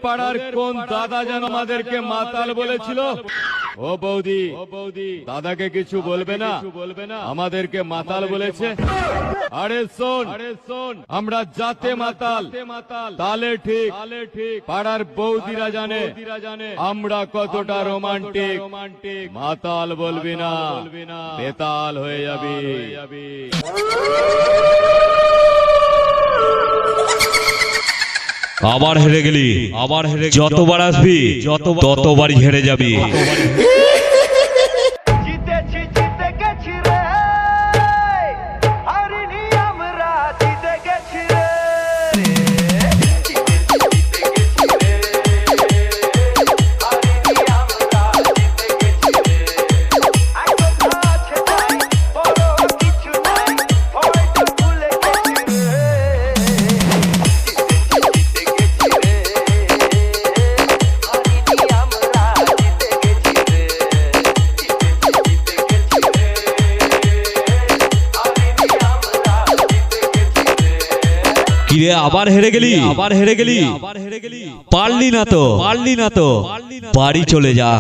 পাড়ার কোন দাদা যেন আমাদেরকে মাতাল বলেছিল? ও বৌদি, দাদাকে কিছু বলবে না? আমাদেরকে মাতাল বলেছে। আরে শোন, আমরা জাতে মাতাল, তালে ঠিক। পাড়ার বৌদিরা জানে আমরা কতটা রোমান্টিক। মাতাল বলবি না, বেতাল হয়ে যাবি। আবার হেরে গেলি, যতবার আসবি ততবারই হেরে যাবি। কিরে আবার হেরে গেলি, পারলি না তো বাড়ি চলে যা।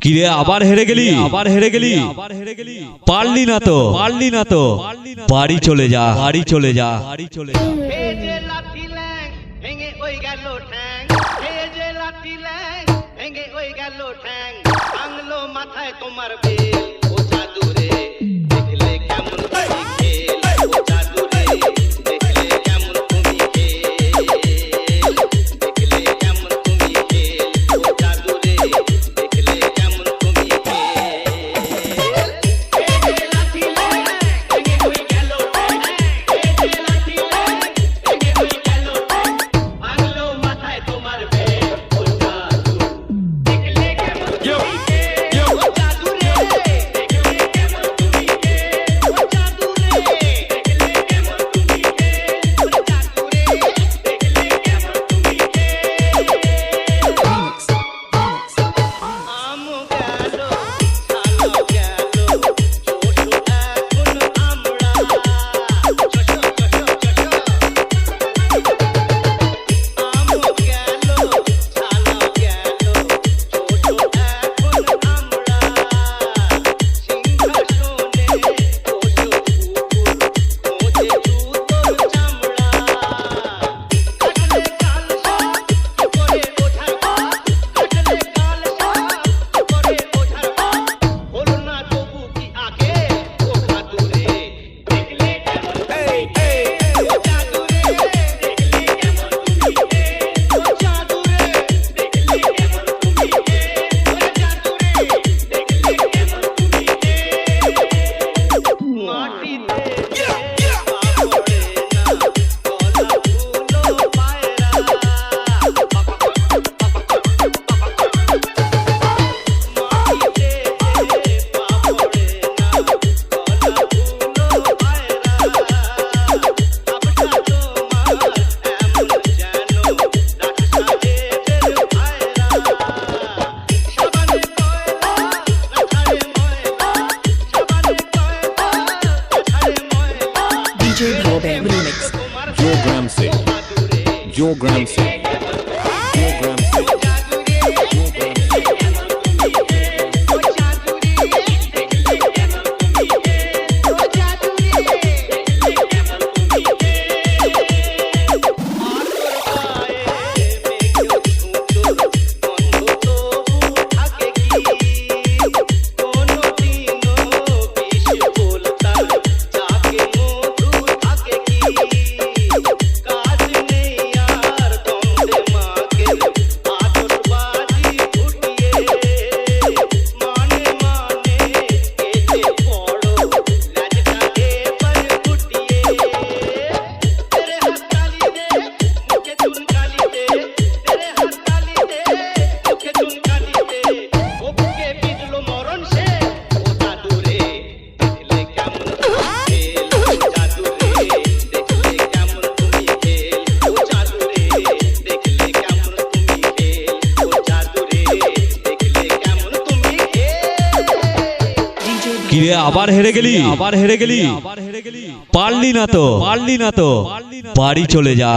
কিরে আবার হেরে গেলি, পারলি না তো বাড়ি চলে যা। মাথায় তোমার বেল ও জাদুরে দেখলে কেমন তুমি খেল, ও জাদুরে দেখলে কেমন তুমি খেল, দেখলে কেমন তুমি খেল, ও জাদুরে দেখলে কেমন তুমি খেল। এই যে লাঠি ল্যাং ভেঙে হই গেল ঠ্যাং, এই যে লাঠি ল্যাং ভেঙে হই গেল ঠ্যাং, ভাঙলো মাথায় তোমার বেল ও জাদু দেখলে কেমন তুমি খেল। Your gram say. Your gram say. কিরে আবার হেরে গেলি পারলি না তো বাড়ি চলে যা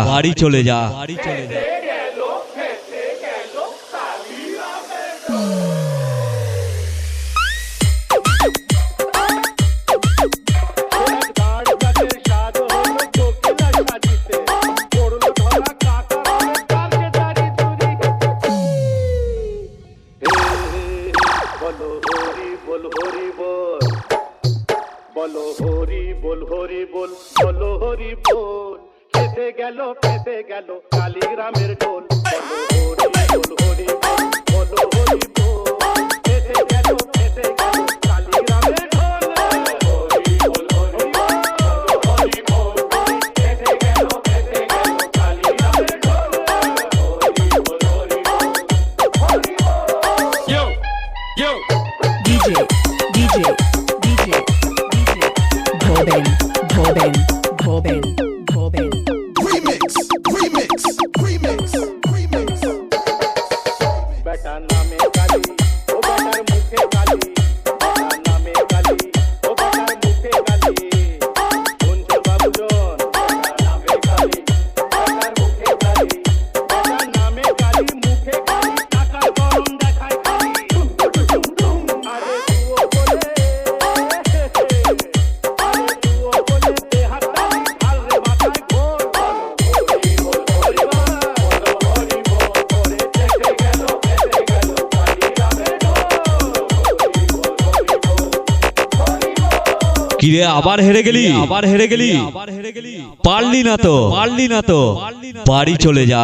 বলো হরি বল হরি বল বলো হরি বল ফেসে গেল কালীগ্রামের ঢোল বলো হরি বল হরি বল বলো হরি বল ফেসে গেল কালীগ্রামের ঢোল হরি বল হরি বল বলো হরি বল ফেসে গেল কালীগ্রামের ঢোল হরি বল হরি বল হরি বল Yo! DJ Boben বেটা নামে কালী ও বেটার মুখে কালী বেটা নামে কালী ও বেটার মুখে কালী শুনছো বাবুজন বেটা নামে কালী বেটার মুখে কালী বেটা নামে কালী মুখে কালী টাকার গরম দেখায় কালী আরে তুও বলে দেহাত কালী ভাল রে মাথায় গোল হরি বল হরি বল হরি বল করে দেখে গেল কালীগ্রামের ঢোল হরি বল হরি বল হরি বল কিরে আবার হেরে গেলি পারলি না তো বাড়ি চলে যা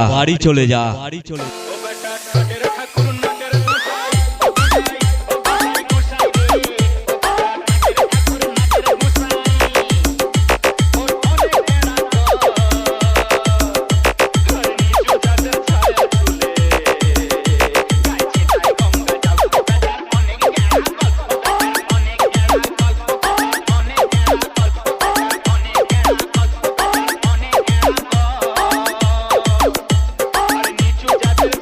ও বেটা কাটের ঠাকুর নাটের গোসাই ও গোসাই গোসাই রে ও বেটা কাটের ঠাকুর নাটের গোসাই ওর অনেক বেড়া ঘর নিচু যাদের ছায়া চুলে গাইছে তাই গঙ্গা যাও বেটার অনেক বেড়া গল্প বেটার অনেক বেড়া গল্প বেটার অনেক বেড়া গল্প বেটার অনেক বেড়া গল্প বেটার অনেক বেড়া গল্প আর নিচু যাদের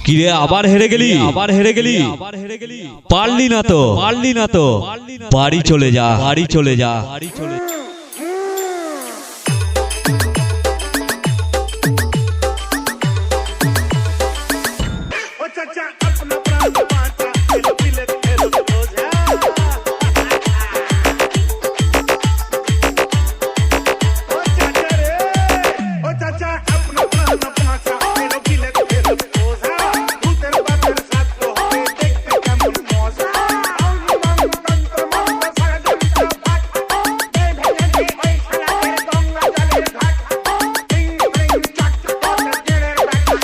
কিরে আবার হেরে গেলি পারলি না তো বাড়ি চলে যা ओ चाचा अपना प्राण बांचा तेरे दिल तेरे बोझा ओ चाचा अपना प्राण बांचा तेरे दिल तेरे बोझा तू तेरे बाप तेरे साथ को होवे देखते केमन मौजा तंत्र मंत्र षडयंत्र पाठ दे भजन के ओई छला तेरे गंगा जले घाट टिंग टिंग चट चट तेरे बैठा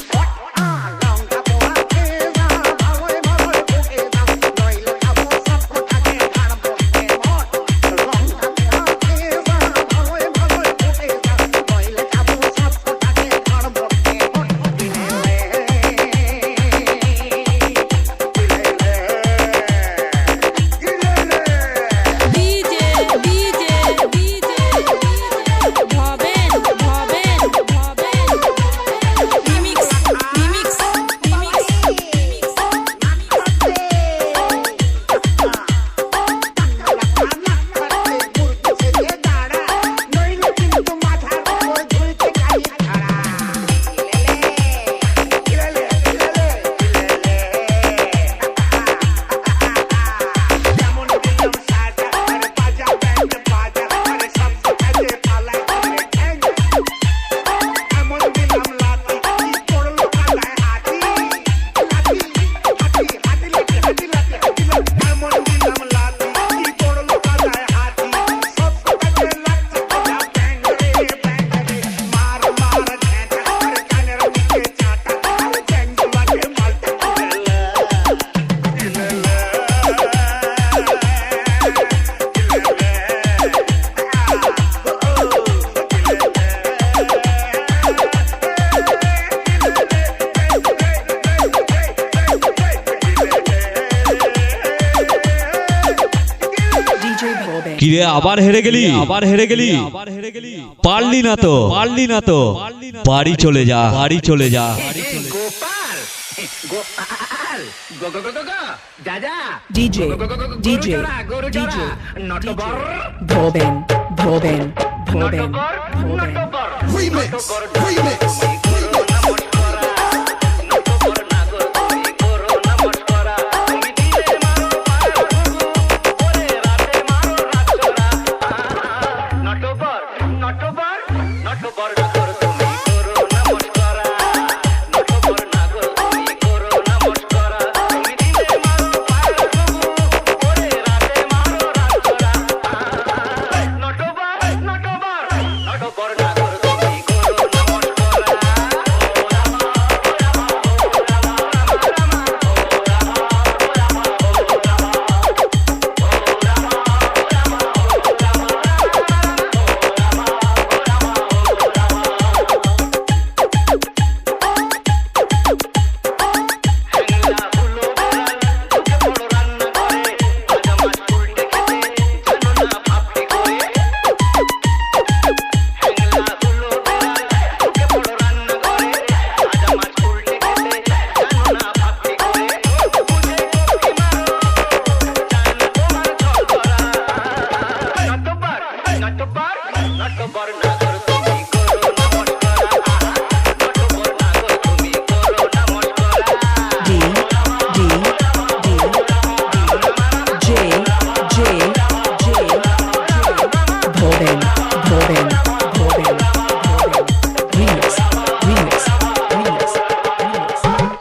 लंका पोहा केजा भावे भावे भूखेजा नइले खाबो सब कोटाके खान बोलते मोट लंका पोहा केजा भावे भावे भूखेजा नइले खाबो सब कोटाके खान बोलते मोट কিরে আবার হেরে গেলি পারলি না তো বাড়ি চলে যা DJ Boben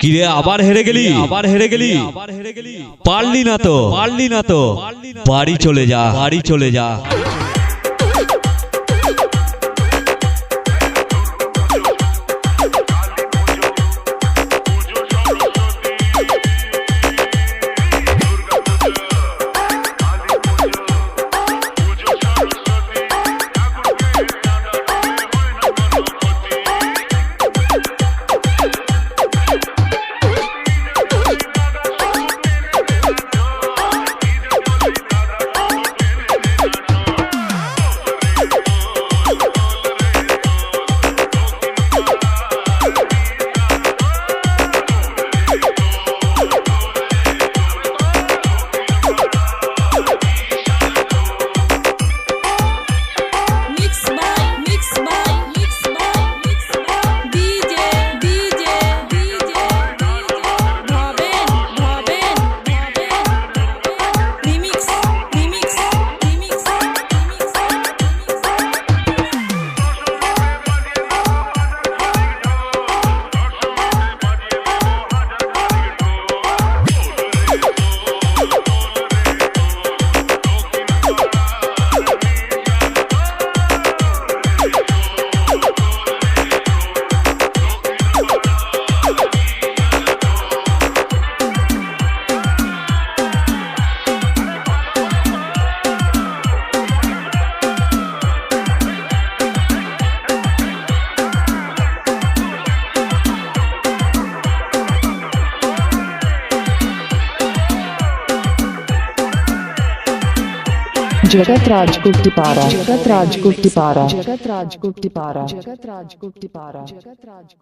কিরে আবার হেরে গেলি পারলি না তো বাড়ি চলে যা Jagat Raj Kuttipara. Jagat Raj Kuttipara. Jagat Raj Kuttipara. Jagat Raj Kuttipara. Jagat Raj